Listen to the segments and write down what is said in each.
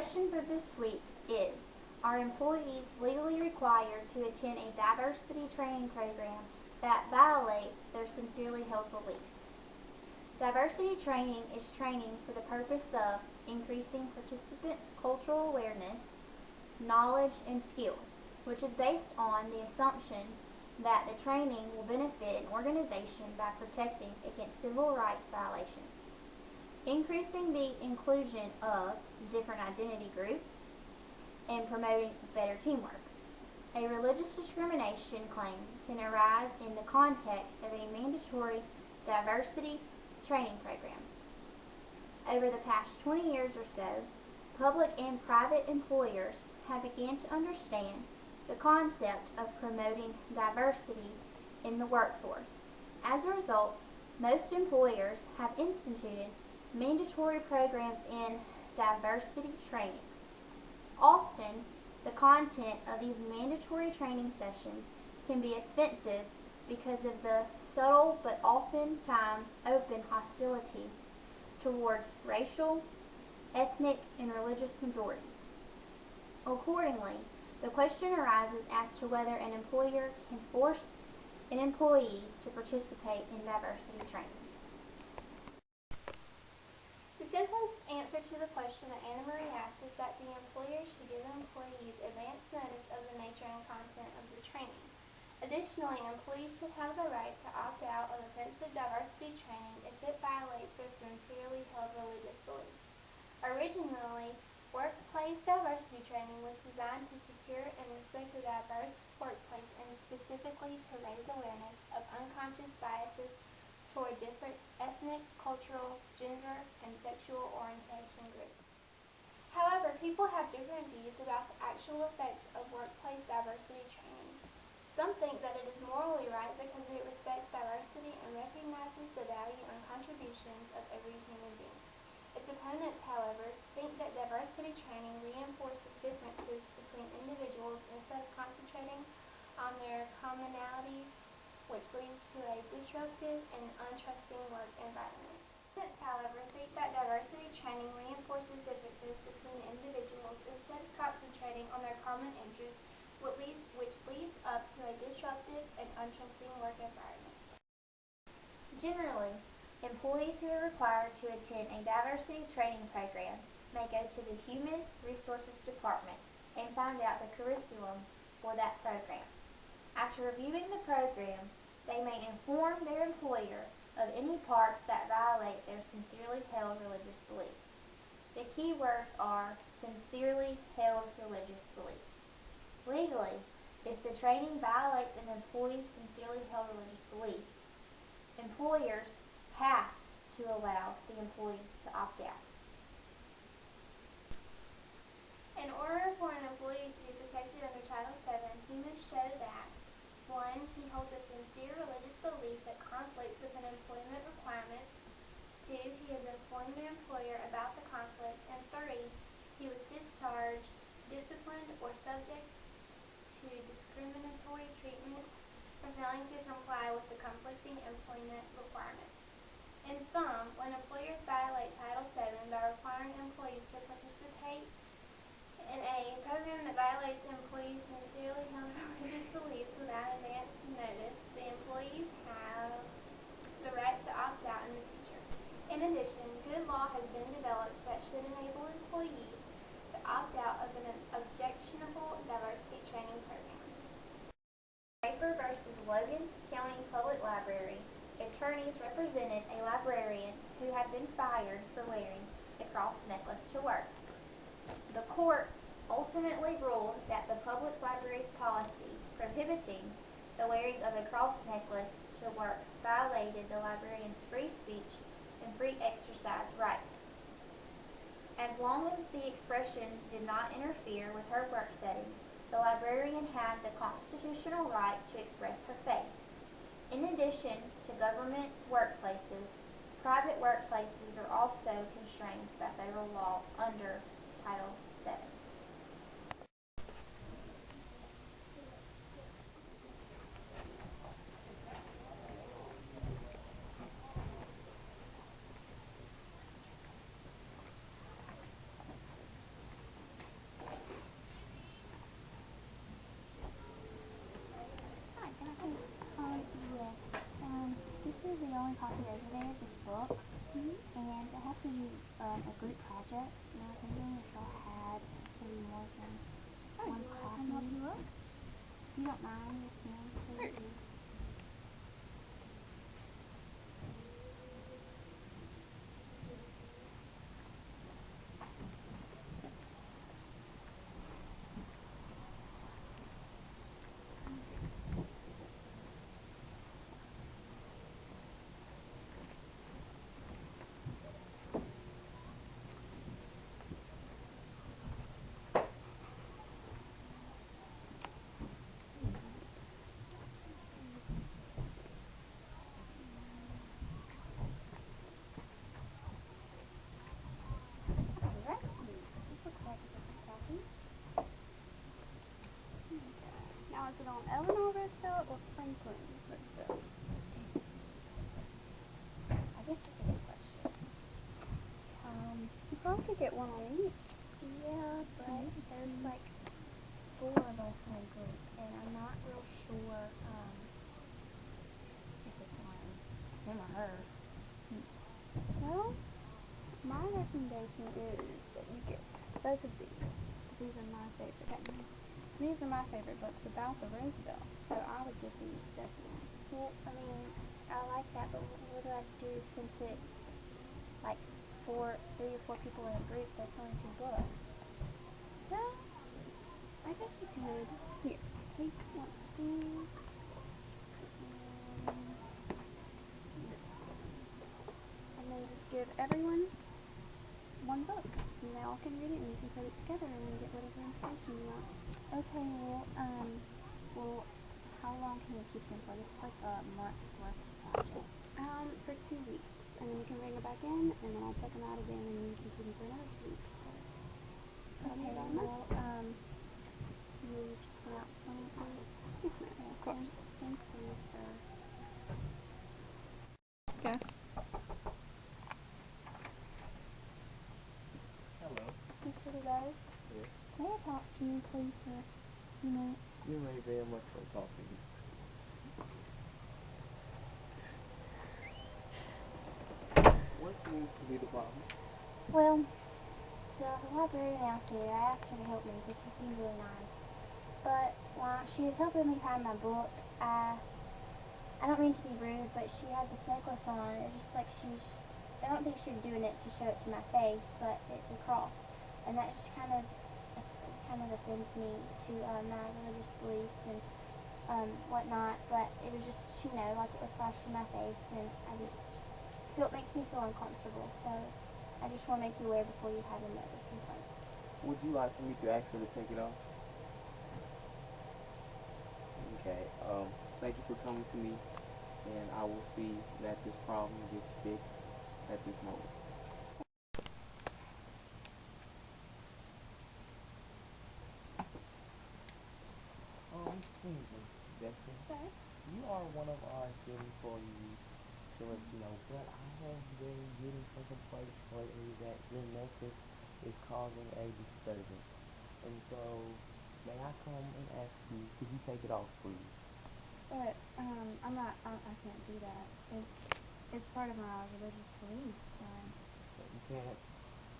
question for this week is, are employees legally required to attend a diversity training program that violates their sincerely held beliefs? Diversity training is training for the purpose of increasing participants' cultural awareness, knowledge, and skills, which is based on the assumption that the training will benefit an organization by protecting against civil rights violations, increasing the inclusion of different identity groups, and promoting better teamwork. A religious discrimination claim can arise in the context of a mandatory diversity training program. Over the past 20 years or so, public and private employers have begun to understand the concept of promoting diversity in the workforce. As a result, most employers have instituted mandatory programs in diversity training. Often, the content of these mandatory training sessions can be offensive because of the subtle but oftentimes open hostility towards racial, ethnic, and religious majorities. Accordingly, the question arises as to whether an employer can force an employee to participate in diversity training. The simplest answer to the question that Anna Marie asked is that the employer should give employees advance notice of the nature and content of the training. Additionally, employees should have the right to opt out of offensive diversity training if it violates their sincerely held religious beliefs. Originally, workplace diversity training was designed to secure and respect a diverse workplace and specifically to raise awareness of unconscious biases toward different ethnic, cultural, gender, and sexual orientation groups. However, people have different views about the actual effects of workplace diversity training. Some think that it is morally right because it respects diversity and recognizes the value and contributions of every human being. Its opponents, however, think that diversity training reinforces differences between individuals instead of concentrating on their commonalities, which leads to a disruptive and untrusting work environment. Opponents, however, think that diversity training reinforces differences between individuals instead of concentrating on their common interests, which leads up to a disruptive and untrusting work environment. Generally, employees who are required to attend a diversity training program may go to the Human Resources Department and find out the curriculum for that program. After reviewing the program, they may inform their employer of any parts that violate their sincerely held religious beliefs. The key words are sincerely held religious beliefs. Legally, if the training violates an employee's sincerely held religious beliefs, employers have to allow the employee to opt out. In order for an employee to be protected under Title VII, he must show that 1. He holds a sincere religious belief that conflicts with an employment requirement. 2. He has informed the employer about the conflict. And 3. He was discharged, disciplined, or subject to discriminatory treatment for failing to comply with the conflicting employment requirement. In sum, when employers violate Title VII by requiring employees to participate in a program that violates employees' sincerely held religious beliefs without advance notice, the employees have the right to opt out in the future. In addition, good law has been developed that should enable employees to opt out of an objectionable diversity training program. Draper versus Logan County Public Library, attorneys represented a librarian who had been fired for wearing a cross necklace to work. The court ultimately ruled that the public library's policy prohibiting the wearing of a cross necklace to work violated the librarian's free speech and free exercise rights. As long as the expression did not interfere with her work setting, the librarian had the constitutional right to express her faith. In addition to government workplaces, private workplaces are also constrained by federal law under Title VII. a group project, and I was wondering if y'all had maybe more than one copy. If you don't mind, yes ma'am, please. Alright, this looks like a good copy. Now, is it on Eleanor Roosevelt or Franklin Roosevelt? I guess that's a good question. You probably could get one on each. Yeah, but there's like 4 of us in a group, and I'm not real sure if it's on him or her. Well, my recommendation is that you get both of these. These are my favorite. These are my favorite books about the Roosevelt, so I would get these definitely. Well, I mean, I like that, but what do I do since it's like 3 or 4 people in a group? That's only 2 books. Well, I guess you could. Here, take one of these and this one. And then just give everyone one book. And they all can read it and you can put it together and get whatever information you want. Okay, well, how long can we keep them for? This is like a month's worth of project. For 2 weeks. And then you can bring them back in and then I'll check them out again and you can keep them for another 2 weeks. So, Okay, well, you just put out for me, please? yes, ma'am, of course. Thank you, sir. Okay. Hello. Mr. DUBOSE, Yes. may I talk to you, please, for a few minutes? You may very much so talk to me. What seems to be the problem? Well, the librarian out there, I asked her to help me because she seemed really nice. But while she was helping me find my book, I don't mean to be rude, but she had this necklace on. It's just like I don't think she was doing it to show it to my face, but it's a cross. And that just kind of offends me to my religious beliefs and whatnot. But it was just, like it was flashed in my face, and it makes me feel uncomfortable. So I just want to make you aware before you have another complaint. Would you like for me to ask her to take it off? Okay. Thank you for coming to me, and I will see that this problem gets fixed at this moment. Excuse me, Dexter. Okay. You are one of our good employees, to let you know, but I have been getting some complaints lately that your necklace is causing a disturbance. And so, may I come and ask you, could you take it off, please? But, I can't do that. It's part of my religious beliefs, so. So you can't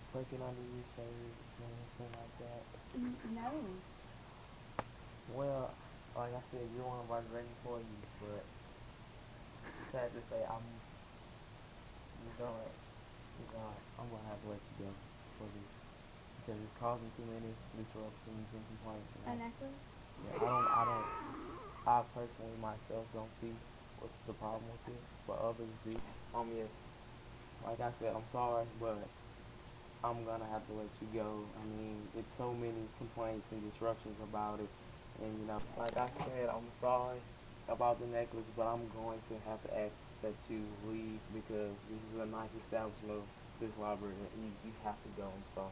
tuck it under your shirt or anything like that? No. Well, like I said, you're one of our great employees, but sad to say, I'm gonna have to let you go for this because it's causing too many disruptions and complaints. A necklace? Yeah, I personally myself don't see what's the problem with this, but others do. Yes, like I said, I'm sorry, but I'm gonna have to let you go. I mean, it's so many complaints and disruptions about it, and like I said, I'm sorry about the necklace, but I'm going to have to ask that you leave because this is a nice establishment of this library, and you have to go. I'm sorry.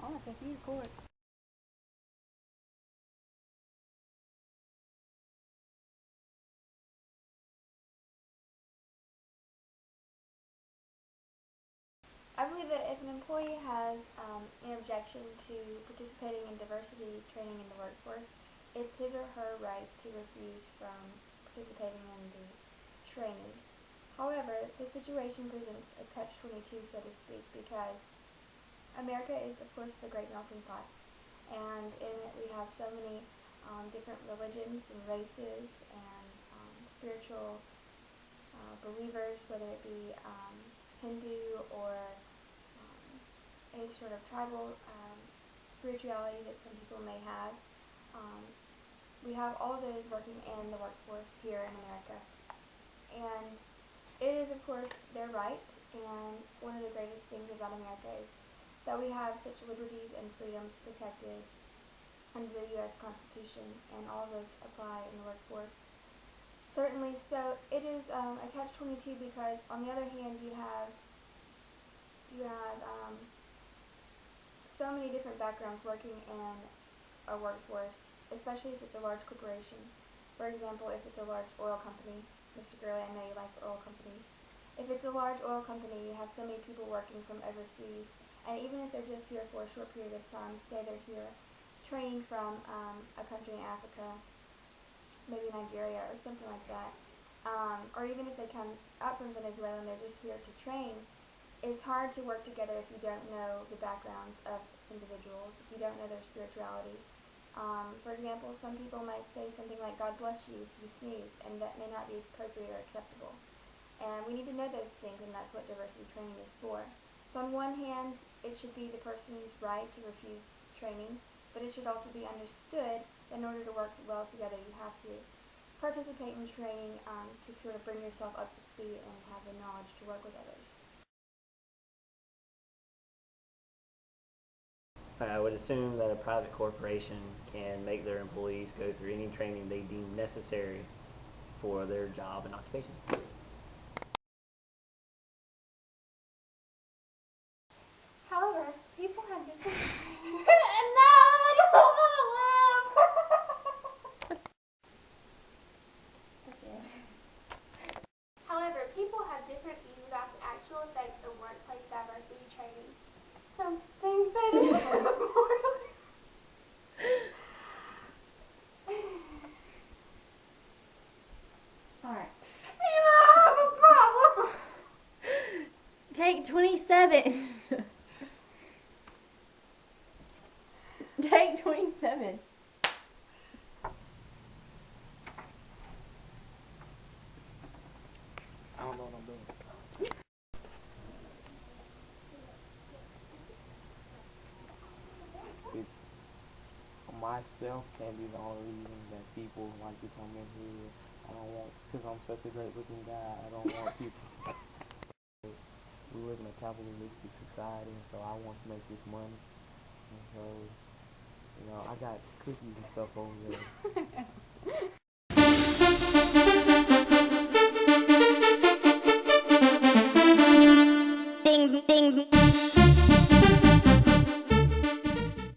I'm gonna take you to court. I believe that if an employee has an objection to participating in diversity training in the workforce, it's his or her right to refuse from participating in the training. However, the situation presents a catch-22, so to speak, because America is, of course, the great melting pot, and in it we have so many different religions and races and spiritual believers, whether it be Hindu or any sort of tribal spirituality that some people may have. Um, we have all those working in the workforce here in America. And it is, of course, their right, and one of the greatest things about America is that we have such liberties and freedoms protected under the U.S. Constitution, and all of those apply in the workforce. Certainly, so it is a catch-22 because, on the other hand, you have so many different backgrounds working in a workforce, especially if it's a large corporation. For example, if it's a large oil company, Mr. Gurley, I know you like the oil company. If it's a large oil company, you have so many people working from overseas, and even if they're just here for a short period of time, say they're here training from a country in Africa, maybe Nigeria or something like that, or even if they come up from Venezuela and they're just here to train, it's hard to work together if you don't know the backgrounds of individuals, if you don't know their spirituality. For example, some people might say something like, God bless you if you sneeze, and that may not be appropriate or acceptable. And we need to know those things, and that's what diversity training is for. So on one hand, it should be the person's right to refuse training, but it should also be understood that in order to work well together, you have to participate in training to sort of bring yourself up to speed and have the knowledge to work with others. I would assume that a private corporation can make their employees go through any training they deem necessary for their job and occupation. However, people have different no, I don't want to laugh. Okay. However, people have different views about the actual effect of workplace diversity training. Some things that is Alright. I have a problem. Take 27. Take 27. I don't know what I'm doing. It's myself can be the only reason that people like to come in here. I don't want, because I'm such a great looking guy, I don't want people to. We live in a capitalistic society, and so I want to make this money. And so, I got cookies and stuff over there.